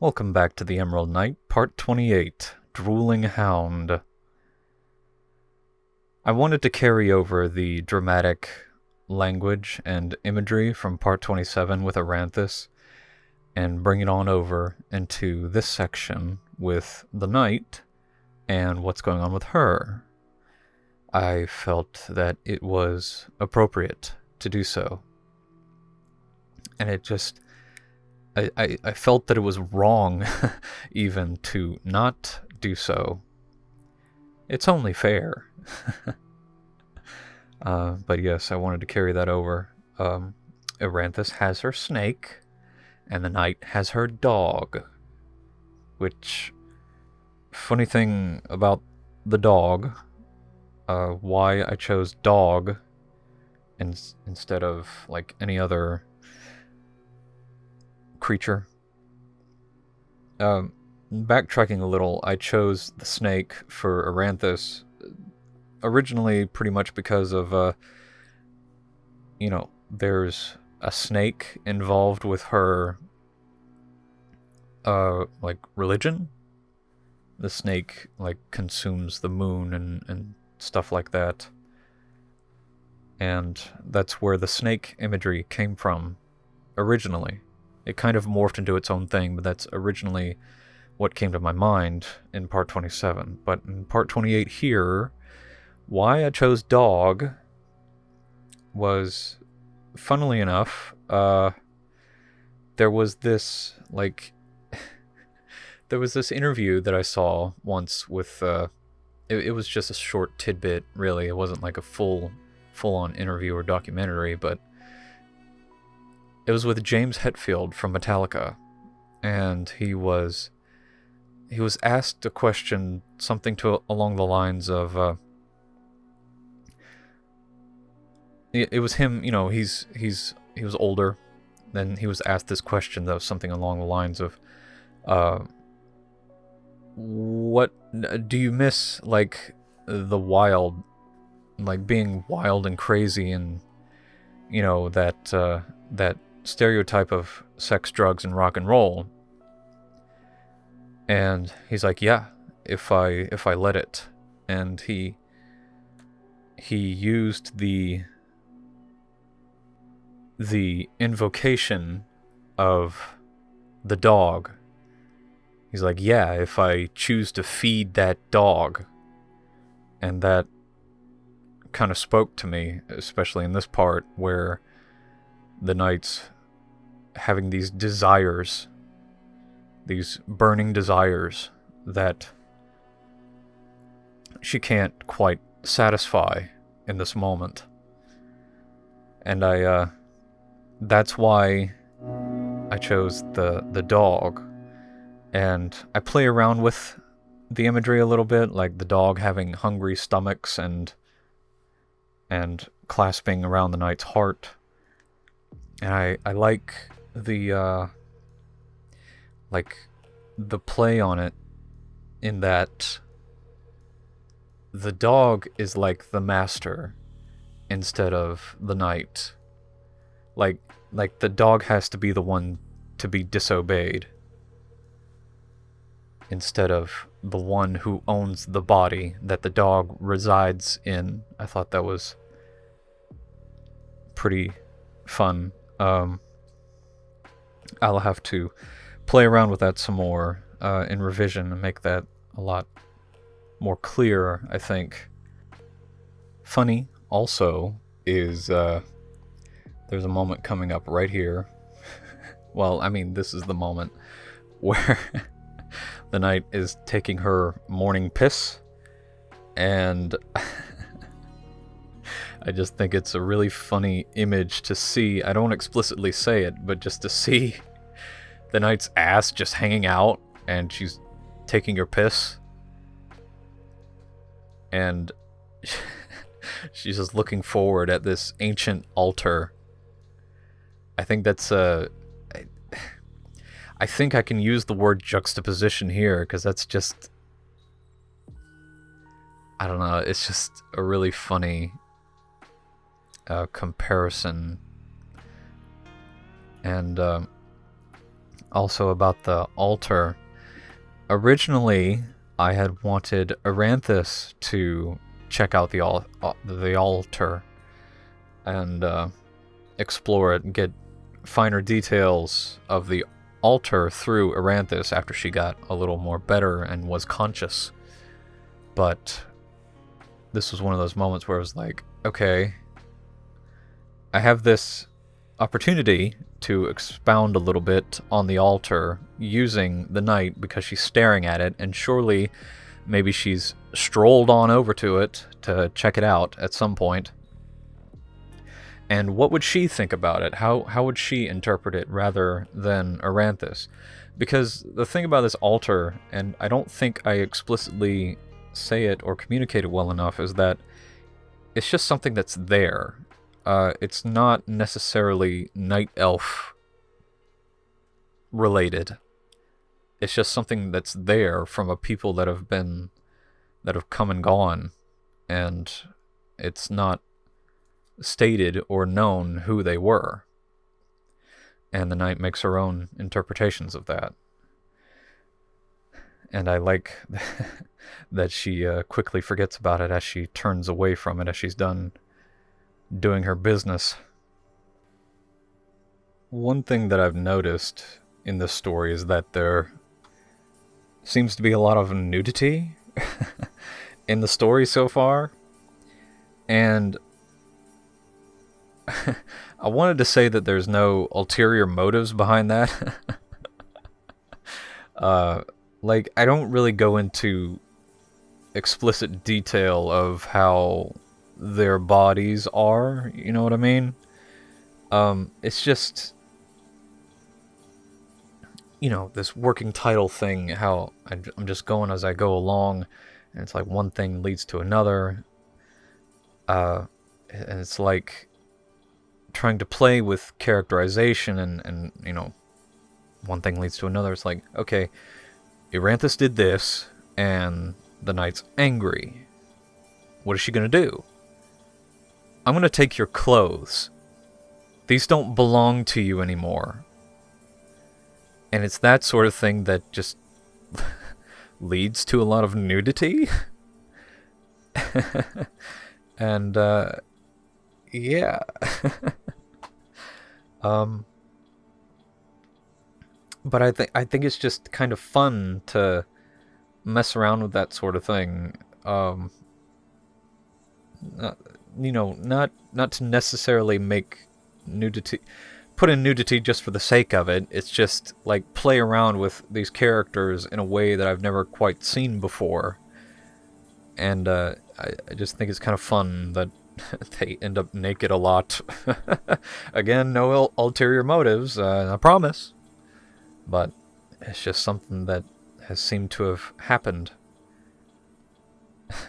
Welcome back to the Emerald Knight, Part 28, Drooling Hound. I wanted to carry over the dramatic language and imagery from Part 27 with Eranthis and bring it on over into this section with the knight and what's going on with her. I felt that it was appropriate to do so. And it just... I felt that it was wrong even to not do so. It's only fair. But yes, I wanted to carry that over. Eranthis has her snake, and the knight has her dog. Which, funny thing about the dog, why I chose dog instead of like any other creature. Backtracking a little, I chose the snake for Eranthis originally pretty much because of, there's a snake involved with her, like, religion. The snake, like, consumes the moon and stuff like that. And that's where the snake imagery came from originally. It kind of morphed into its own thing, but that's originally what came to my mind in Part 27. But in Part 28 here, why I chose dog was, funnily enough, there was this, like, there was this interview that I saw once with, it was just a short tidbit, really. It wasn't like a full-on interview or documentary, but it was with James Hetfield from Metallica, and he was asked a question, something along the lines of, it was him, he was older, then he was asked this question, though, something along the lines of, what do you miss, like, the wild, like, being wild and crazy, and, that stereotype of sex, drugs, and rock and roll? And he's like, yeah, if I let it. And he used the invocation of the dog. He's like, yeah, if I choose to feed that dog. And that kind of spoke to me, especially in this part where the knight's having these desires, these burning desires that she can't quite satisfy in this moment. And that's why I chose the dog. And I play around with the imagery a little bit, like the dog having hungry stomachs and clasping around the knight's heart. And I like the play on it, in that the dog is like the master instead of the knight. Like the dog has to be the one to be disobeyed instead of the one who owns the body that the dog resides in. I thought that was pretty fun. I'll have to play around with that some more in revision and make that a lot more clear, I think. Funny also is there's a moment coming up right here. Well, I mean, this is the moment where the knight is taking her morning piss, and I just think it's a really funny image to see. I don't explicitly say it, but just to see the knight's ass just hanging out, and she's taking her piss, and she's just looking forward at this ancient altar. I think that's I think I can use the word juxtaposition here, because that's just, I don't know, it's just a really funny comparison. And also about the altar. Originally, I had wanted Eranthis to check out the altar and explore it and get finer details of the altar through Eranthis after she got a little more better and was conscious. But this was one of those moments where I was like, okay, I have this opportunity to expound a little bit on the altar using the knight because she's staring at it, and surely maybe she's strolled on over to it to check it out at some point. And what would she think about it? How would she interpret it rather than Eranthis? Because the thing about this altar, and I don't think I explicitly say it or communicate it well enough, is that it's just something that's there. It's not necessarily night elf related. It's just something that's there from a people that have come and gone, and it's not stated or known who they were. And the knight makes her own interpretations of that. And I like that she quickly forgets about it as she turns away from it as she's done doing her business. One thing that I've noticed in this story is that there seems to be a lot of nudity in the story so far. And I wanted to say that there's no ulterior motives behind that. Like, I don't really go into explicit detail of how their bodies are, you know what I mean? It's just, you know, this working title thing, how I'm just going as I go along, and it's like one thing leads to another, and it's like trying to play with characterization, and you know, one thing leads to another. It's like, okay, Eranthis did this, and the knight's angry. What is she gonna do? I'm gonna take your clothes. These don't belong to you anymore. And it's that sort of thing that just leads to a lot of nudity. And, yeah. But I think it's just kind of fun to mess around with that sort of thing. You know, not to necessarily make nudity, put in nudity just for the sake of it. It's just like play around with these characters in a way that I've never quite seen before. And I just think it's kind of fun that they end up naked a lot. Again, no ulterior motives, I promise. But it's just something that has seemed to have happened.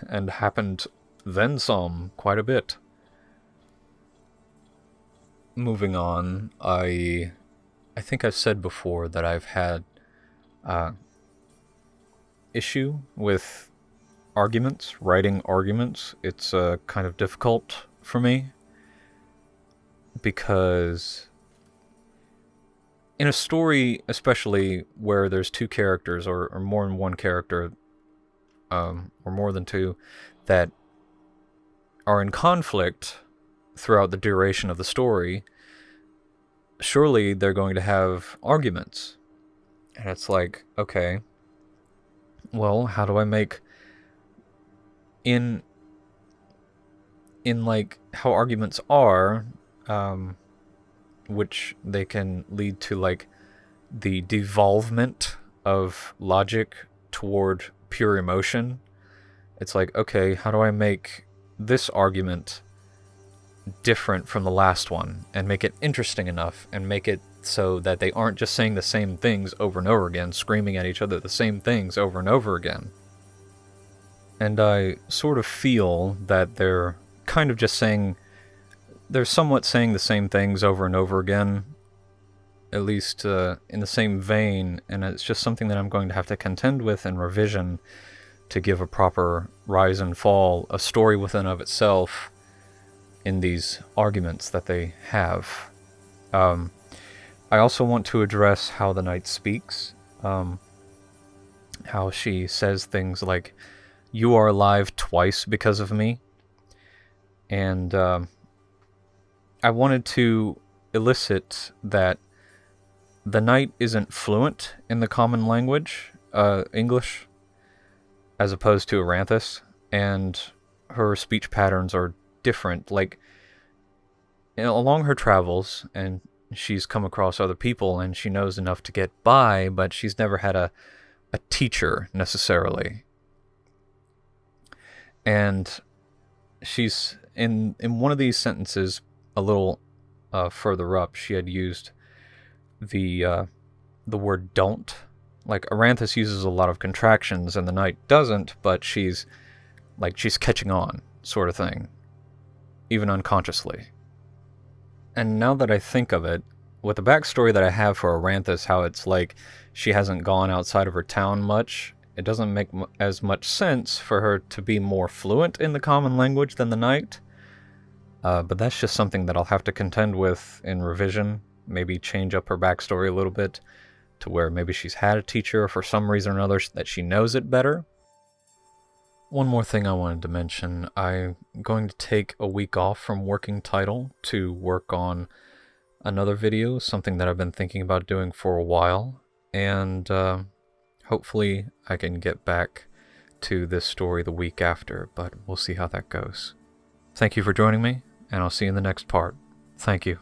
And happened then some, quite a bit. Moving on, I think I've said before that I've had issue with arguments, writing arguments. It's kind of difficult for me because in a story, especially where there's two characters or more than one character, or more than two, that are in conflict throughout the duration of the story, surely they're going to have arguments. And it's like, okay, well, how do I make in like how arguments are, which they can lead to like the devolvement of logic toward pure emotion. It's like, okay, how do I make this argument different from the last one and make it interesting enough and make it so that they aren't just saying the same things over and over again, screaming at each other the same things over and over again. And I sort of feel that they're kind of just saying, they're somewhat saying the same things over and over again, at least in the same vein, and it's just something that I'm going to have to contend with and revision to give a proper rise and fall, a story within of itself in these arguments that they have. I also want to address how the knight speaks. How she says things like, "You are alive twice because of me." And I wanted to elicit that the knight isn't fluent in the common language, English, as opposed to Eranthis, and her speech patterns are different. Like, along her travels, and she's come across other people, and she knows enough to get by, but she's never had a teacher, necessarily. And she's, in one of these sentences, a little further up, she had used the word "don't." Like, Eranthis uses a lot of contractions, and the knight doesn't, but she's catching on, sort of thing, even unconsciously. And now that I think of it, with the backstory that I have for Eranthis, how it's like she hasn't gone outside of her town much, it doesn't make as much sense for her to be more fluent in the common language than the knight. But that's just something that I'll have to contend with in revision. Maybe change up her backstory a little bit to where maybe she's had a teacher, or for some reason or another that she knows it better. One more thing I wanted to mention. I'm going to take a week off from working title to work on another video, something that I've been thinking about doing for a while, and hopefully I can get back to this story the week after, but we'll see how that goes. Thank you for joining me, and I'll see you in the next part. Thank you.